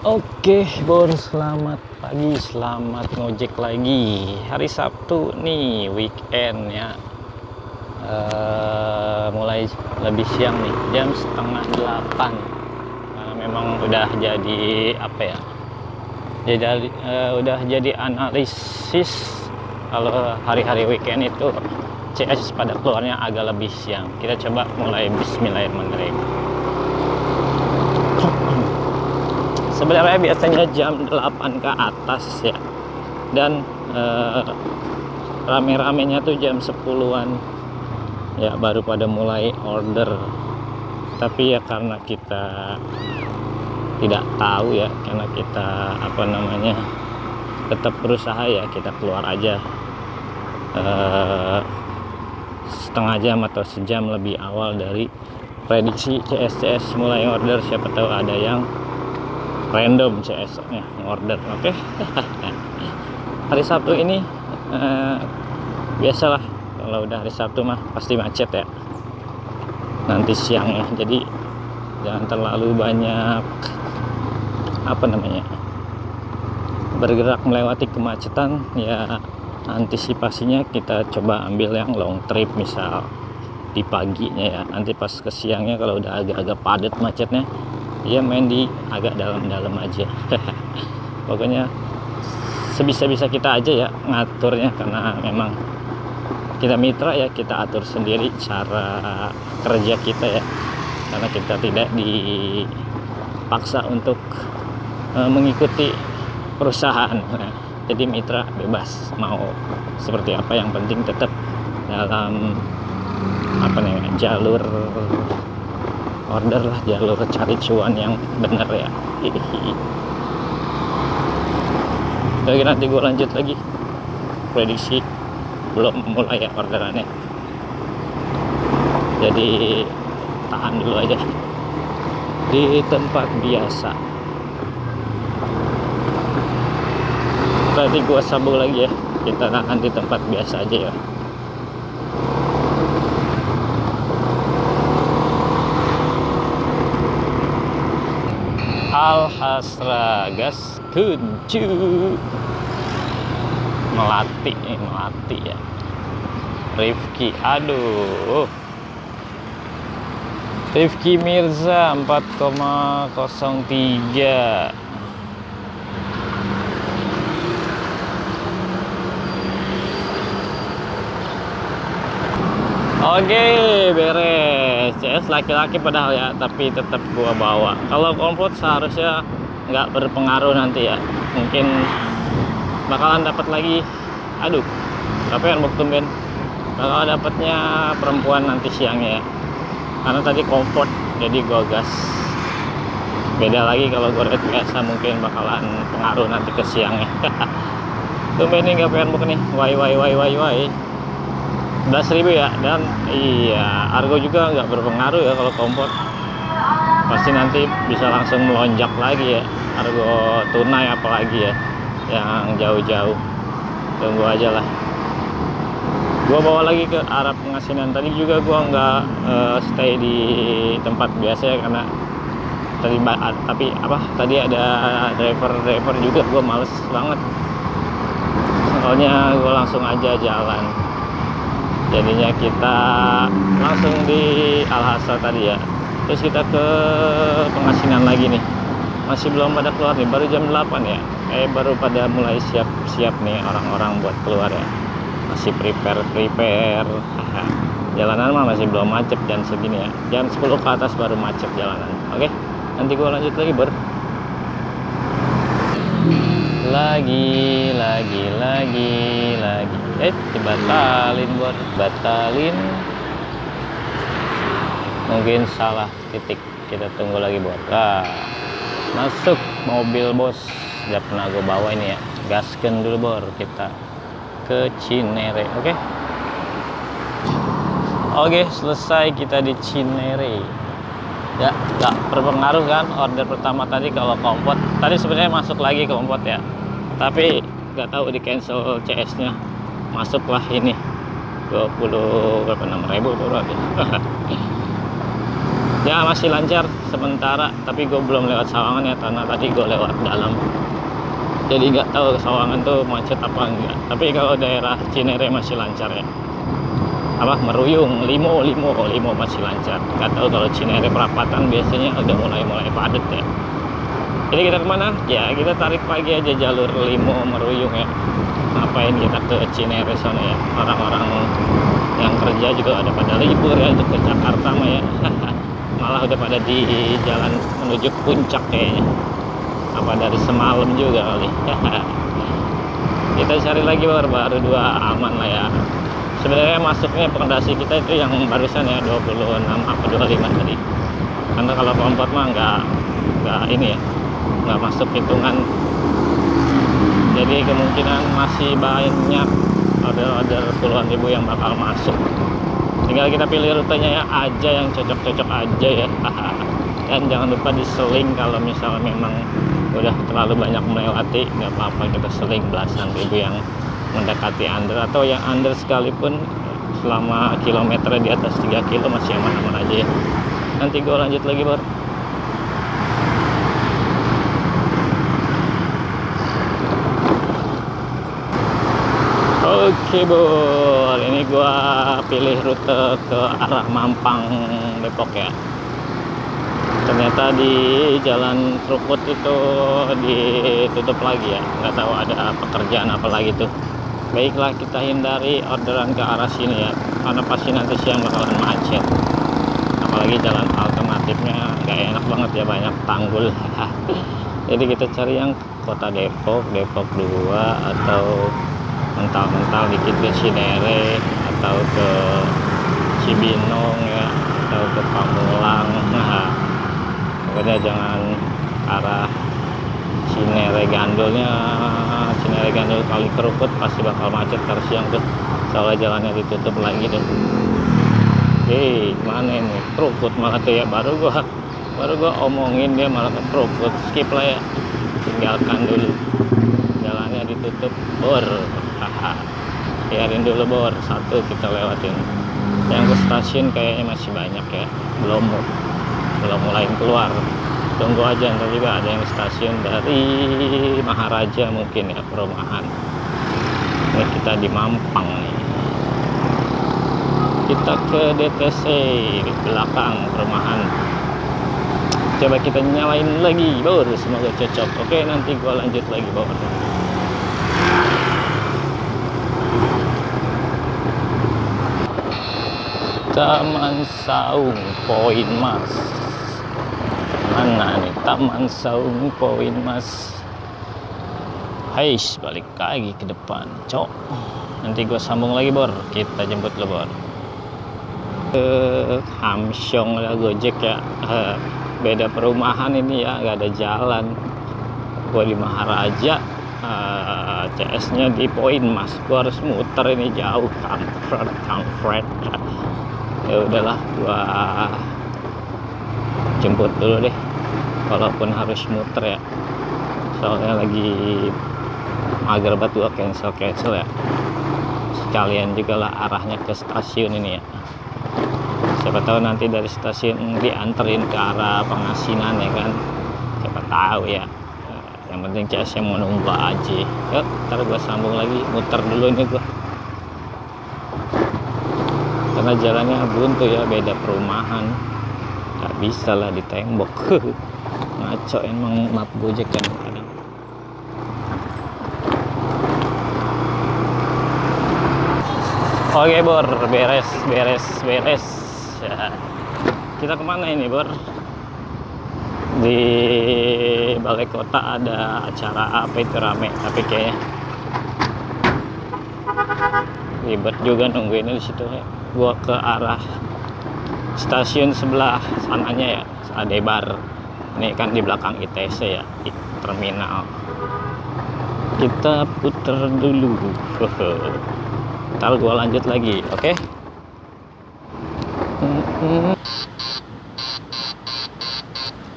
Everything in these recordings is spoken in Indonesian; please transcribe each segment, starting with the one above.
Oke, Bor, selamat pagi, selamat ngojek lagi. Hari Sabtu nih, weekend ya. Mulai lebih siang nih, jam setengah 8. Karena memang udah jadi apa ya? Udah jadi analisis kalau hari-hari weekend itu CS pada keluarnya agak lebih siang. Kita coba mulai Bismillahirrahmanirrahim. Sebenarnya biasanya jam 8 ke atas ya, dan rame-ramenya tuh jam 10-an ya baru pada mulai order. Tapi ya karena kita tidak tahu ya, karena kita tetap berusaha ya, kita keluar aja setengah jam atau sejam lebih awal dari prediksi CS mulai order. Siapa tahu ada yang random CS nya order. Oke. Hari Sabtu ini biasalah kalau udah hari Sabtu mah pasti macet ya nanti siangnya, jadi jangan terlalu banyak bergerak melewati kemacetan ya. Antisipasinya kita coba ambil yang long trip, misal di paginya ya, nanti pas ke siangnya kalau udah agak-agak padat macetnya ya main di agak dalam-dalam aja. Pokoknya sebisa-bisa kita aja ya ngaturnya, karena memang kita mitra ya, kita atur sendiri cara kerja kita ya, karena kita tidak dipaksa untuk mengikuti perusahaan. Jadi mitra bebas mau seperti apa, yang penting tetap dalam jalur order lah, jalur cari cuan yang bener ya. Oke, nanti gue lanjut lagi prediksi, belum mulai ya orderannya, jadi tahan dulu aja di tempat biasa. Berarti gue sambung lagi ya, kita tahan di tempat biasa aja ya. Alhasra gas kuncu melati ya. Rifki, aduh, Rifki Mirza 4,03. Oke, beres. CS laki-laki padahal ya, tapi tetap gua bawa. Kalau kompot seharusnya nggak berpengaruh nanti ya. Mungkin bakalan dapat lagi. Aduh, tapi yang tumben bakal dapatnya perempuan nanti siangnya ya. Karena tadi kompot, jadi gua gas. Beda lagi kalau gua red biasa, mungkin bakalan pengaruh nanti ke siangnya. Tumben nih nggak pengen buka nih. Wai. 11.000 ya, dan iya argo juga nggak berpengaruh ya kalau kompor, pasti nanti bisa langsung melonjak lagi ya argo tunai, apalagi ya yang jauh-jauh. Tunggu aja lah, gua bawa lagi ke arah pengasinan. Tadi juga gua nggak stay di tempat biasa ya, karena tadi ada driver juga, gua males banget soalnya. Gua langsung aja jalan, jadinya kita langsung di Alhasa tadi ya, terus kita ke pengasinan lagi nih. Masih belum pada keluar nih, baru jam 8 ya, baru pada mulai siap-siap nih orang-orang buat keluar ya, masih prepare. Jalanan mah masih belum macet jam segini ya, jam 10 ke atas baru macet jalanan. Oke, nanti gua lanjut lagi lagi dibatalin, mungkin salah titik. Kita tunggu lagi masuk mobil bos, udah pernah gue bawa ini ya. Gasken dulu bor, kita ke Cinere. Oke, selesai kita di Cinere ya. Gak berpengaruh kan order pertama tadi kalau kompot. Tadi sebenarnya masuk lagi kompot ya, tapi nggak tahu di cancel CS nya. Masuklah ini 6.000 berarti. Ya masih lancar sementara, tapi gue belum lewat Sawangan ya, karena tadi gue lewat dalam. Jadi nggak tahu Sawangan tuh macet apa enggak. Tapi kalau daerah Cinere masih lancar ya. Apa Meruyung, Limo masih lancar. Nggak tahu kalau Cinere Perapatan biasanya udah mulai padat ya. Jadi kita kemana? Ya kita tarik pagi aja jalur Limo Meruyung ya. Ngapain kita ke Cinere sana ya? Orang-orang yang kerja juga ada pada libur ya untuk ke Jakarta mah ya. Malah udah pada di jalan menuju puncak kayaknya. Apa dari semalam juga kali. Kita cari lagi baru 2 aman lah ya. Sebenarnya masuknya pondasi kita itu yang barusan ya 26 apa 25 tadi. Karena kalau keempat mah nggak ini ya, nggak masuk hitungan. Jadi kemungkinan masih banyak order puluhan ribu yang bakal masuk. Tinggal kita pilih rutenya ya aja yang cocok-cocok aja ya. Dan jangan lupa diseling kalau misalnya memang udah terlalu banyak melewati, nggak apa-apa kita seling belasan ribu yang mendekati under, atau yang under sekalipun selama kilometernya di atas 3 kilo masih aman-aman aja ya. Nanti gue lanjut lagi Bor. Oke Bor, ini gue pilih rute ke arah Mampang Depok ya. Ternyata di jalan Krukut itu ditutup lagi ya, nggak tahu ada pekerjaan apa lagi tuh. Baiklah, kita hindari orderan ke arah sini ya, karena pasti nanti siang bakalan macet. Apalagi jalan alternatifnya nggak enak banget ya, banyak tanggul. Jadi kita cari yang kota Depok 2, atau mental-mental dikit ke Cinere, atau ke Cibinong ya, atau ke Pamulang. Nah, pokoknya jangan arah Cinere Gandulnya. Cinere Gandul kali Kerukut pasti bakal macet karena siang tuh, soalnya jalannya ditutup lagi tuh. Mana ini Kerukut malah tuh ya, baru gua omongin dia malah ke Kerukut. Skip lah ya, tinggalkan dulu, jalannya ditutup Bor. Biarin dulu Bor, satu kita lewatin. Yang ke stasiun kayaknya masih banyak ya, belum mulai keluar. Tunggu aja, ntar juga ada yang stasiun dari Maharaja mungkin ya, perumahan. Ini kita di Mampang nih. Kita ke DTC di belakang perumahan. Coba kita nyalain lagi Bor, semoga cocok. Oke, nanti gua lanjut lagi Bor. Taman Saung Poin Mas. Mana nih Taman Saung Poin Mas? Hais, balik lagi ke depan, cok. Nanti gue sambung lagi Bor. Kita jemput lo Bor. Hamsyong lah Gojek ya. Beda perumahan ini ya, gak ada jalan. Gue di Maharaja, CS-nya di Poin Mas. Gue harus muter, ini jauh, kampret. Ya udahlah, gua jemput dulu deh, walaupun harus muter ya, soalnya lagi mager banget gua cancel ya. Sekalian juga lah arahnya ke stasiun ini ya, siapa tahu nanti dari stasiun dianterin ke arah Pengasinan ya kan, siapa tahu ya. Yang penting CS yang mau nunggu aja. Yuk, ntar gua sambung lagi, muter dulu ini gua, karena jalannya buntu ya, beda perumahan, nggak bisa lah ditembok. Ngaco emang map Gojek kan kadang. Oke Bor, beres ya. Kita kemana ini Bor? Di Balai Kota ada acara apa itu, rame tapi kayaknya ribet juga nungguinnya di situ ya. Gua ke arah stasiun sebelah sananya ya, Adebar. Ini kan di belakang ITC ya, di terminal. Kita puter dulu. Ntar gua lanjut lagi, oke?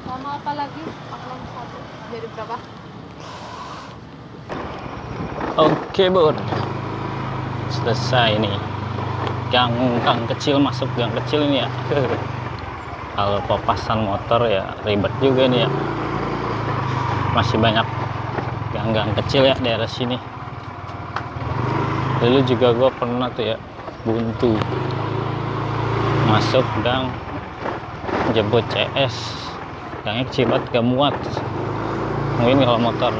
Sama apa lagi? Pakelan satu. Jadi berapa? Oke Bor, selesai nih. Gang kecil, masuk gang kecil ini ya. Kalau papasan motor ya ribet juga nih ya, masih banyak gang-gang kecil ya daerah sini. Dulu juga gue pernah tuh ya buntu masuk gang jemput CS, gangnya kecil banget gak muat. Mungkin kalau motor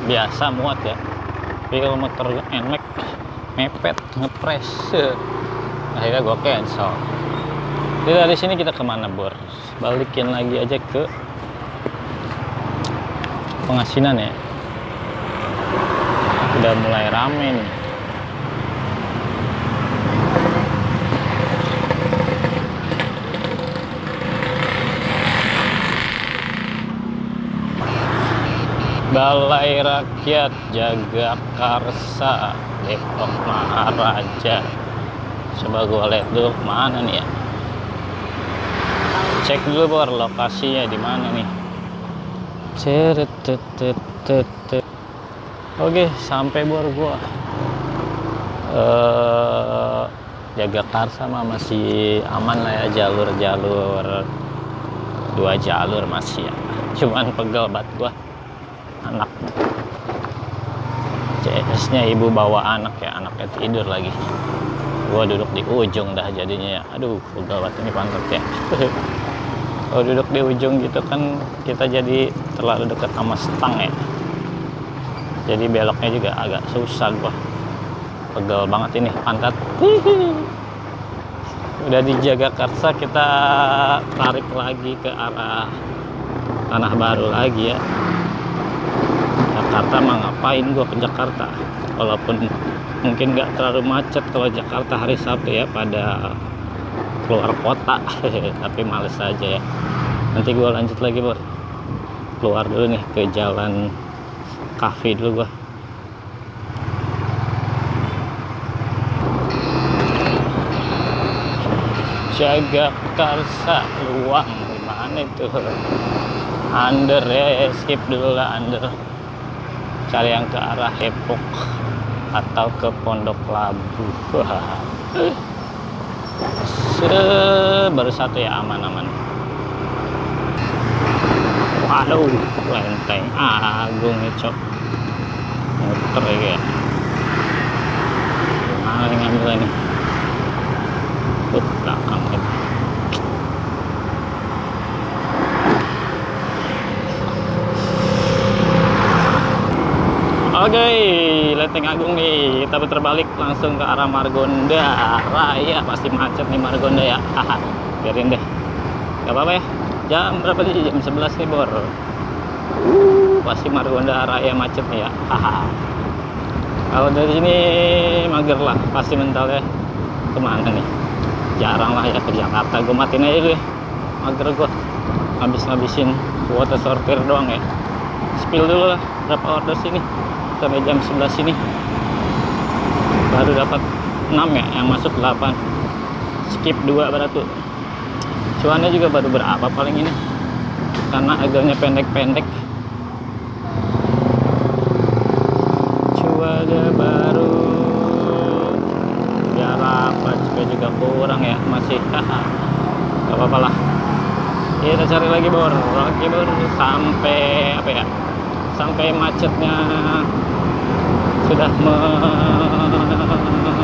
biasa muat ya, tapi kalau motor NMAX mepet ngepres, akhirnya gue cancel. Jadi dari sini kita kemana Bor? Balikin lagi aja ke Pengasinan ya. Udah mulai rame nih. Balai Rakyat Jagakarsa Depok Maharaja. Coba gua lihat dulu mana nih ya. Cek dulu Bor lokasinya di mana nih. Oke, sampai Bor gua. Jagakarsa mah masih aman lah ya, jalur-jalur 2 jalur masih ya. Cuman pegel banget gua. Anak CS-nya ibu bawa anak ya, anaknya tidur lagi. Gua duduk di ujung dah jadinya ya. Aduh, pegel banget ini pantat ya. Kalau duduk di ujung gitu kan kita jadi terlalu dekat sama stang ya. Jadi beloknya juga agak susah gua. Pegel banget ini pantat. Udah di Jagakarsa, kita tarik lagi ke arah Tanah Baru lagi ya. Jakarta mah ngapain gua ke Jakarta, walaupun mungkin nggak terlalu macet kalau Jakarta hari Sabtu ya pada keluar kota. Tapi males aja ya. Nanti gua lanjut lagi Bor, keluar dulu nih ke jalan kafe dulu gua. Jagakarsa Luang gimana itu? Under ya, skip dulu lah under. Cari yang ke arah Depok atau ke Pondok Labu. Baru satu ya, aman-aman. Waduh, Lenteng Agung nih cok, muter ya. Mana nih ngambil ini? Belakang ini. Oke, Lenteng Agung nih, kita putar balik langsung ke arah Margonda Raya. Pasti macet nih Margonda ya. Haha, biarin deh, gak apa-apa ya. Jam berapa nih? Jam 11 nih Bor. Pasti Margonda Raya macet nih ya. Haha. Kalau dari sini mager lah, pasti mentalnya kemana nih? Jarang lah ya ke Jakarta. Gue matiin aja dulu ya, mager gue ngabisin kuota sortir doang ya. Spill dulu lah berapa order sini sampai jam 11 sini, baru dapat 6 ya, yang masuk 8, skip 2 berarti. Cuannya juga baru berapa paling ini, karena agaknya pendek-pendek. Cuaca baru biar apa juga kurang ya, masih gak apa-apa lah. Kita cari lagi Bor, sampai apa ya, sampai macetnya sudah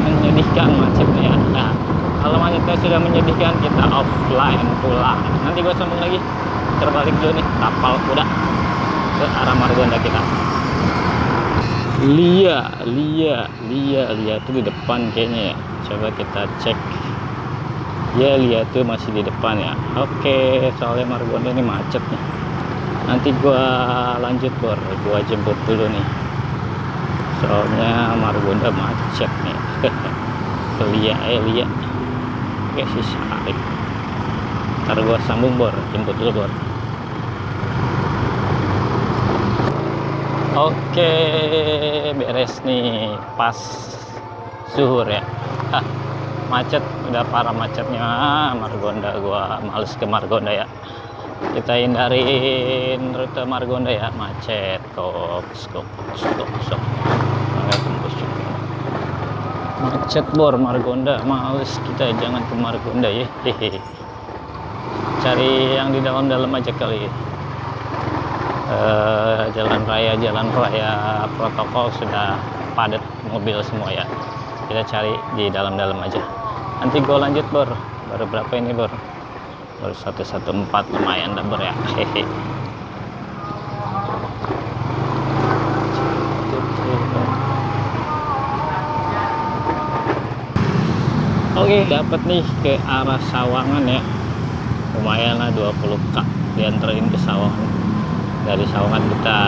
menyedihkan macetnya ya. Nah, kalau macetnya sudah menyedihkan, kita offline pulang. Nanti gue sambung lagi, terbalik dulu nih kapal kuda ke arah Margonda kita. Lia itu di depan kayaknya ya. Coba kita cek. Ya, Lia tuh masih di depan ya. Oke, soalnya Margonda ini macet nih. Nanti gua lanjut Bor, gua jemput dulu nih. Soalnya Margonda macet nih. Ke Lia. Oke sih Sarip. Ntar gua sambung Bor, jemput dulu Bor. Oke, beres nih pas zuhur ya. Macet, udah parah macetnya Margonda. Gua males ke Margonda ya. Kita hindarin rute Margonda ya, macet. Stop. Macet Bor Margonda, males kita, jangan ke Margonda ya. cari yang di dalam-dalam aja kali. Jalan raya protokol sudah padat mobil semua ya. Kita cari di dalam-dalam aja. Nanti gue lanjut Bor. Baru berapa ini Bor? Baru 114, lumayan dah Bor ya. Hehe. Oke, dapat nih ke arah Sawangan ya. Lumayan lah 20k dianterin ke Sawangan. Dari Sawangan kita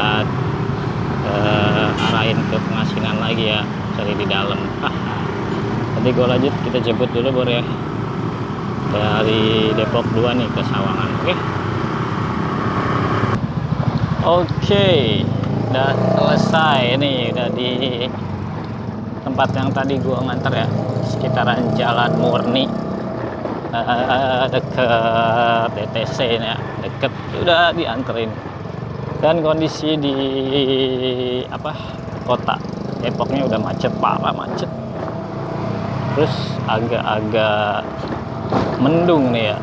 arahin ke Pengasinan lagi ya, cari di dalam. Nanti gue lanjut, kita jemput dulu Bor ya. Dari Depok 2 nih ke Sawangan. Oke, udah selesai nih, udah di tempat yang tadi gua nganter ya, sekitaran Jalan Murni, deket DTC ini ya, deket, udah dianterin. Dan kondisi di kota Depoknya udah macet, parah macet, terus agak-agak mendung nih ya,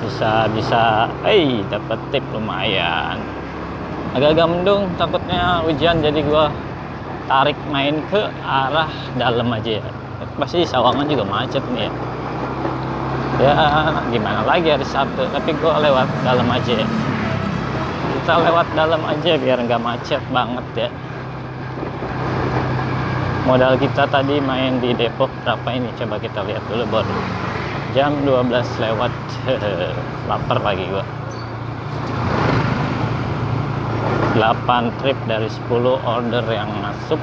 bisa dapat tip lumayan. Agak-agak mendung, takutnya hujan, jadi gua tarik main ke arah dalam aja ya. Pasti Sawangan juga macet nih ya, gimana lagi hari Sabtu, tapi gue lewat dalam aja ya. Kita lewat dalam aja biar nggak macet banget ya. Modal kita tadi main di Depok berapa ini, coba kita lihat dulu Bor. Jam 12 lewat. Lapar lagi gue. 8 trip dari 10 order yang masuk.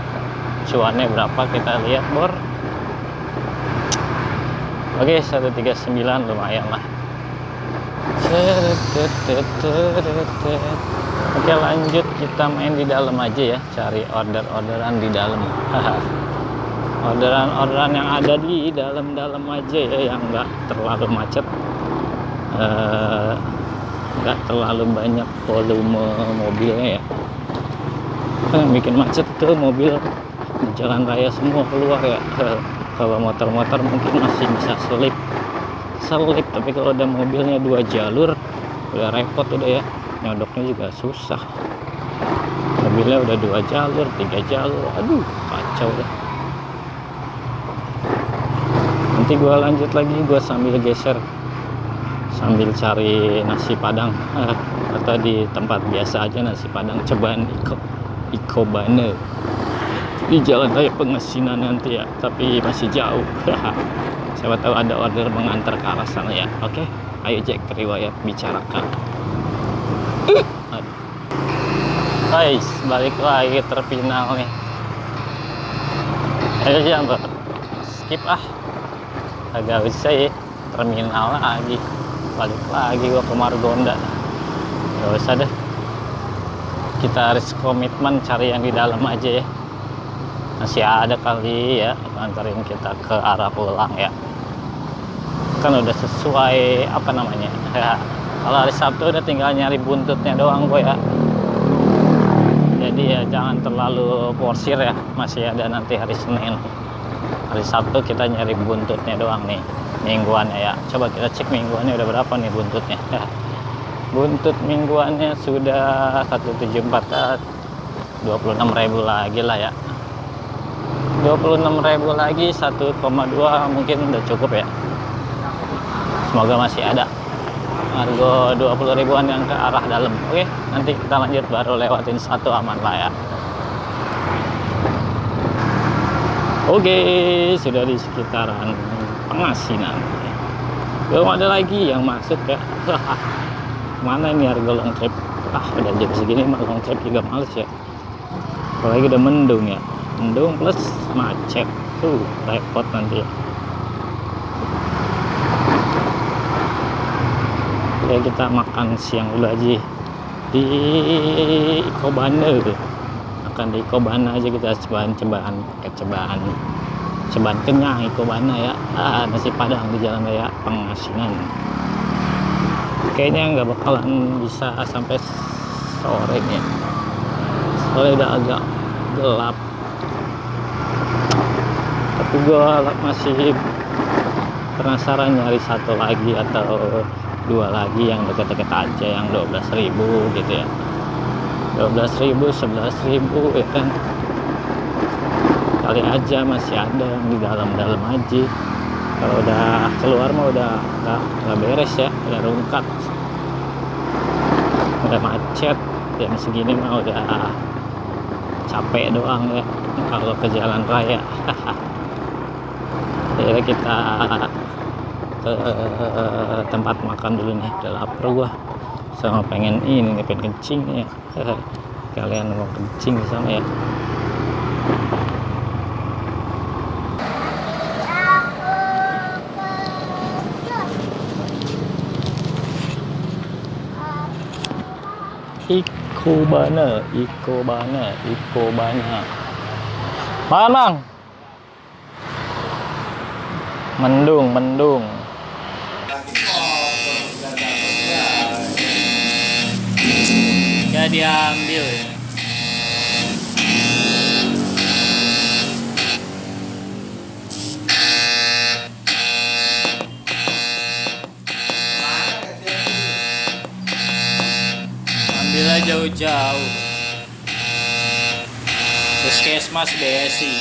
Cuannya berapa kita lihat Bor. Oke, 139 lumayan lah. Oke, lanjut kita main di dalam aja ya, cari orderan di dalam. Orderan yang ada di dalam aja ya, yang nggak terlalu macet, nggak terlalu banyak volume mobilnya ya. Yang bikin macet tuh mobil di jalan raya semua keluar ya. Kalau motor-motor mungkin masih bisa selip, tapi kalau ada mobilnya 2 jalur udah repot udah ya, nyodoknya juga susah. Mobilnya udah 2 jalur, 3 jalur, aduh kacau dah. Nanti gua lanjut lagi, gua sambil geser, sambil cari nasi Padang, atau di tempat biasa aja nasi Padang, cobaan Iko Bane di Jalan Raya Pengasinan nanti ya, tapi masih jauh. Siapa tahu ada order mengantar ke arah sana ya. Oke, ayo cek riwayat bicarakan. Guys, balik lagi terminal nih. Ayo jangan skip agak usah ya, terminal lagi, balik lagi gua ke Margonda. Gak usah deh, kita harus komitmen cari yang di dalam aja ya. Masih ada kali ya nganterin kita ke arah pulang ya, kan udah sesuai ya. Kalau hari Sabtu udah tinggal nyari buntutnya doang gue ya, jadi ya jangan terlalu porsir ya. Masih ada nanti hari Senin, hari Sabtu kita nyari buntutnya doang nih, mingguannya ya. Coba kita cek mingguannya udah berapa nih buntutnya. Buntut mingguannya sudah 174, 26.000 lagi lah ya. 26.000 lagi, 1,2 mungkin udah cukup ya. Semoga masih ada harga 20 ribuan yang ke arah dalam. Oke, nanti kita lanjut baru lewatin satu aman lah ya. Oke, sudah di sekitaran Pengasinan. Belum ada lagi yang masuk ya. Mana ini harga long trip? Udah jam segini mah long trip juga males ya. Apalagi udah mendung ya. Mendung plus macet tuh repot nanti ya. Oke, kita makan siang dulu aja di Iko Bane. Makan di Iko Bane aja, kita cobaan kenyang Iko Bane ya. Nasi Padang di Jalan Raya Pengasinan. Kayaknya nggak bakalan bisa sampai sore nih, soalnya udah agak gelap. Tapi gue masih penasaran nyari satu lagi atau dua lagi yang deket-deket aja yang 12.000 gitu ya, 12.000 11.000 ya kan, kali aja masih ada yang di dalam-dalam aja. Kalau udah keluar mah udah nggak beres ya, udah rungkat, udah macet. Jam segini mah udah capek doang ya kalau ke jalan raya. Jadi kita ke tempat makan dulu nih, udah lapar gua sama pengen ini nih, pengen kencing ya. Kalian mau kencing sama ya. Ikobana. Makan bang. Mendung. Gak diambil ya. Ambilnya jauh-jauh. Puskesmas BSI.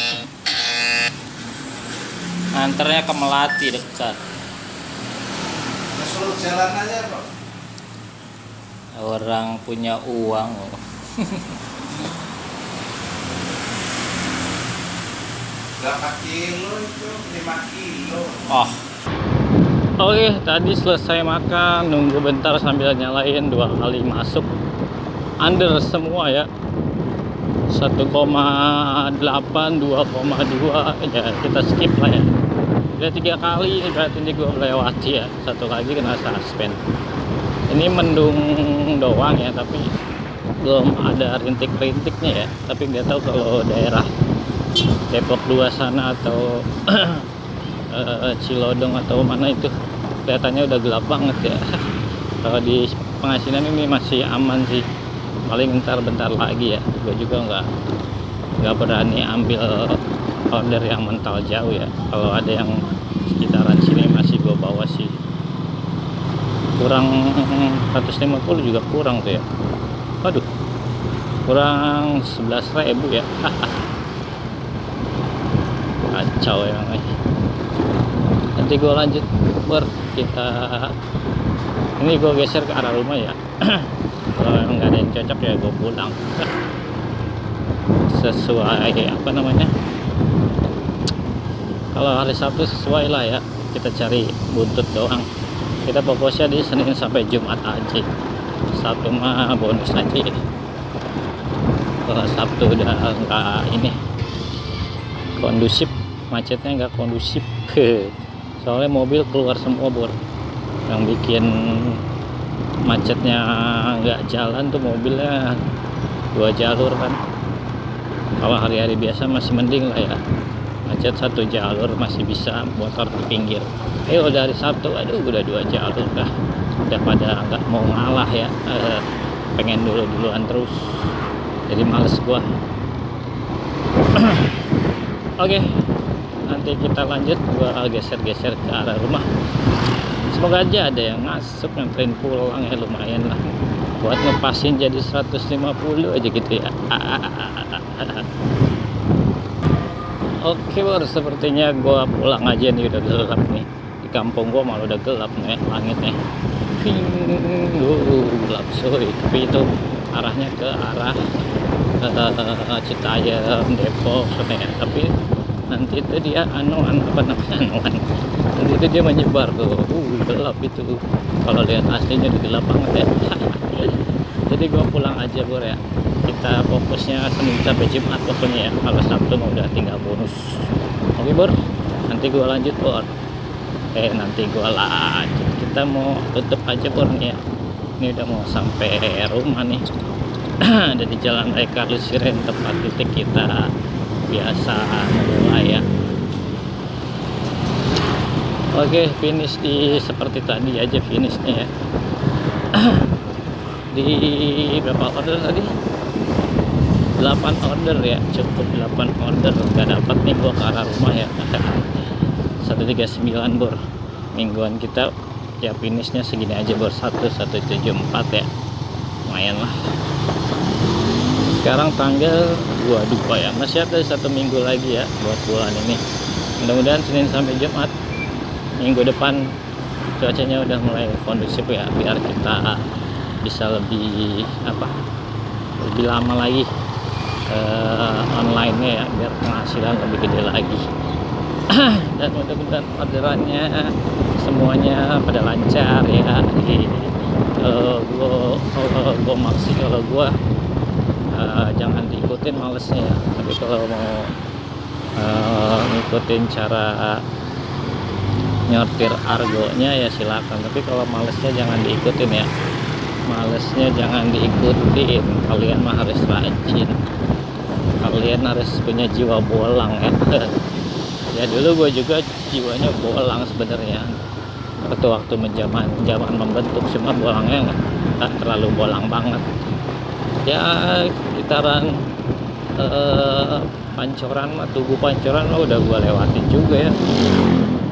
Antarnya ke Melati dekat. Suruh jalan aja, Bro. Orang punya uang. Berapa kilo itu? 5 kilo. Oh. Oke, tadi selesai makan, nunggu bentar sambil nyalain 2 kali masuk. Under semua ya. 1,8, 2,2 ya kita skip lah ya. Udah 3 kali ini berarti ini gue melewati ya. 1 lagi kena suspend. Ini mendung doang ya, tapi belum ada rintik-rintiknya ya. Tapi nggak tahu kalau daerah Depok 2 sana atau Cilodong atau mana itu kelihatannya udah gelap banget ya. Kalau di Pengasinan ini masih aman sih, paling bentar lagi ya. Gue juga nggak berani ambil order yang mental jauh ya. Kalau ada yang sekitaran sini masih gue bawa sih. Kurang 150 juga kurang tuh ya. Waduh, kurang 11.000 ya. Kacau ya. Nanti gue lanjut kita ini gue geser ke arah rumah ya. Kalau emang nggak ada yang cocok ya gue pulang. Sesuai apa namanya, kalau hari Sabtu sesuai lah ya, kita cari buntut doang. Kita fokusnya di Senin sampai Jumat aja. Sabtu mah bonus aja. Kalau Sabtu udah nggak ini kondusif, macetnya nggak kondusif. Soalnya mobil keluar semua bor. Yang bikin macetnya nggak jalan tuh mobilnya 2 jalur kan. Kalau hari-hari biasa masih mending lah ya, macet 1 jalur masih bisa motor di pinggir. Udah hari Sabtu, aduh udah 2 jalur udah pada nggak mau ngalah ya. Pengen duluan terus, jadi males gua. Oke, nanti kita lanjut, gua geser-geser ke arah rumah. Semoga aja ada yang masuk nganterin pulang ya, lumayan lah buat ngepasin jadi 150 aja gitu ya. Oke bor, sepertinya gua pulang aja nih, udah gelap nih. Di kampung gua malah udah gelap nih langitnya. Gelap soy, tapi itu arahnya ke arah Citayam, Depok ya. Tapi nanti itu dia anuan nanti itu dia menyebar tuh. Gelap itu. Kalau lihat aslinya udah gelap banget ya. Jadi gua pulang aja bor ya. Kita fokusnya Senin sampai Jumat pokoknya ya. Kalau Sabtu mau udah tinggal bonus. Oke bor, nanti gua lanjut bor. Kita mau tutup aja bor nih ya. Ini udah mau sampai rumah nih. Ada di Jalan Raya Carlos Siren, tempat titik kita biasa mulai ya. Oke, finish di seperti tadi aja finishnya ya. Di berapa order tadi? 8 order ya, cukup 8 order. Gak dapat nih gua ke arah rumah ya. 139 bor. Mingguan kita ya finishnya segini aja bor, 1174 ya, lumayan lah. Sekarang tanggal 22 ya, masih ada 1 minggu lagi ya buat bulan ini. Mudah-mudahan Senin sampai Jumat minggu depan cuacanya udah mulai kondusif ya, biar kita bisa lebih lebih lama lagi online-nya ya, biar penghasilan lebih gede lagi. Dan mudah-mudahan orderannya semuanya pada lancar ya. Kalau gue maksud, kalau gue jangan diikutin malesnya ya, tapi kalau mau ngikutin cara nyortir argonya ya silakan, tapi kalau malesnya jangan diikutin ya, malesnya jangan diikutin. Kalian mah harus rajin, kalian harus punya jiwa bolang ya. Ya dulu gue juga jiwanya bolang sebenarnya waktu zaman membentuk, cuma bolangnya nggak terlalu bolang banget ya. Sekitaran Pancoran mah, Tugu Pancoran mah udah gue lewatin juga ya.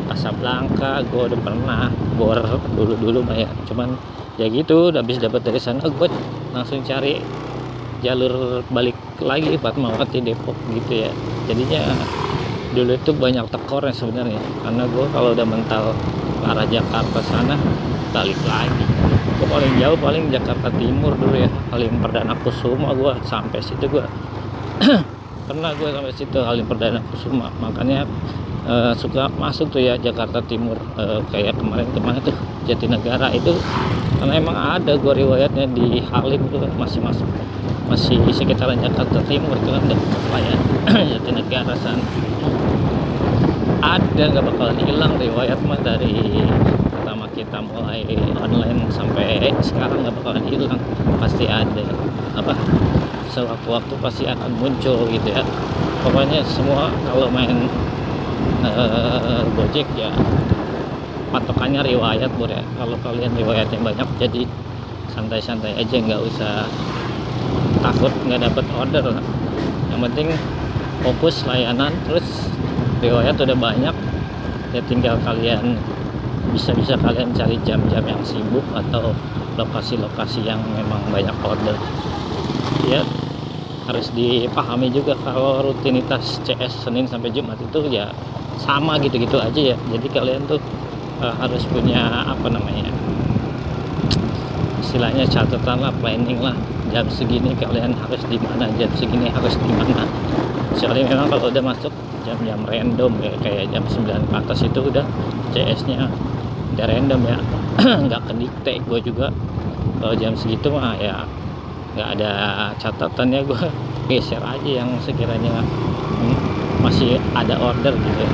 Casablanca gue udah pernah bor dulu mah ya, cuman ya gitu, udah habis dapat dari sana gue langsung cari jalur balik lagi Fatmawati Depok gitu ya. Jadinya dulu itu banyak tekornya sebenarnya, karena gue kalau udah mental ke arah Jakarta sana balik lagi. Gue paling jauh paling Jakarta Timur dulu ya, Halim Perdana Kusuma, gue sampai situ gue pernah gue sampai situ Halim Perdana Kusuma. Makanya suka masuk tuh ya Jakarta Timur, kayak kemarin tuh Jatinegara itu, karena emang ada gue riwayatnya di Halim tuh masih sekitaran Jakarta Timur tuh kan deket lah ya. Jatinegara sana ada, nggak bakalan hilang riwayat mah, dari pertama kita mulai online sampai sekarang nggak bakalan hilang, pasti ada sewaktu-waktu pasti akan muncul gitu ya. Pokoknya semua kalau main Gojek ya patokannya riwayat bro ya. Kalau kalian riwayatnya banyak, jadi santai-santai aja, nggak usah takut nggak dapat order lah. Yang penting fokus layanan, terus riwayat udah banyak ya, tinggal kalian bisa kalian cari jam-jam yang sibuk atau lokasi-lokasi yang memang banyak order ya. Harus dipahami juga kalau rutinitas CS Senin sampai Jumat itu ya sama gitu-gitu aja ya. Jadi kalian tuh harus punya istilahnya catatan lah, planning lah. Jam segini kalian harus di mana, jam segini harus di mana. Soalnya memang kalau udah masuk jam-jam random ya, kayak jam 9 ke atas itu udah CS-nya udah random ya. Nggak kedikte. Gue juga kalau jam segitu mah ya nggak ada catatannya, gue geser aja yang sekiranya masih ada order gitu,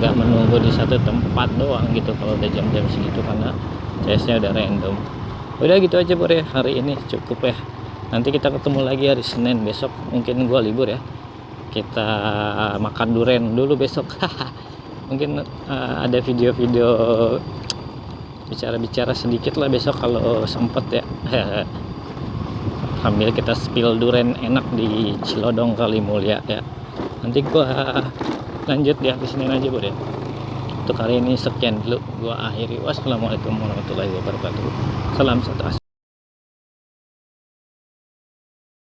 nggak menunggu di satu tempat doang gitu kalau udah jam-jam segitu, karena CS-nya udah random. Udah gitu aja bro ya, hari ini cukup ya. Nanti kita ketemu lagi hari Senin, besok mungkin gue libur ya, kita makan durian dulu besok. Mungkin ada video-video bicara-bicara sedikit lah besok kalau sempet ya. Sambil kita spill durian enak di Cilodong Kalimulia ya. Nanti gua lanjut di habis Senin aja bro ya. Untuk hari ini sekian dulu, gua akhiri. Wassalamualaikum warahmatullahi wabarakatuh. Salam satu.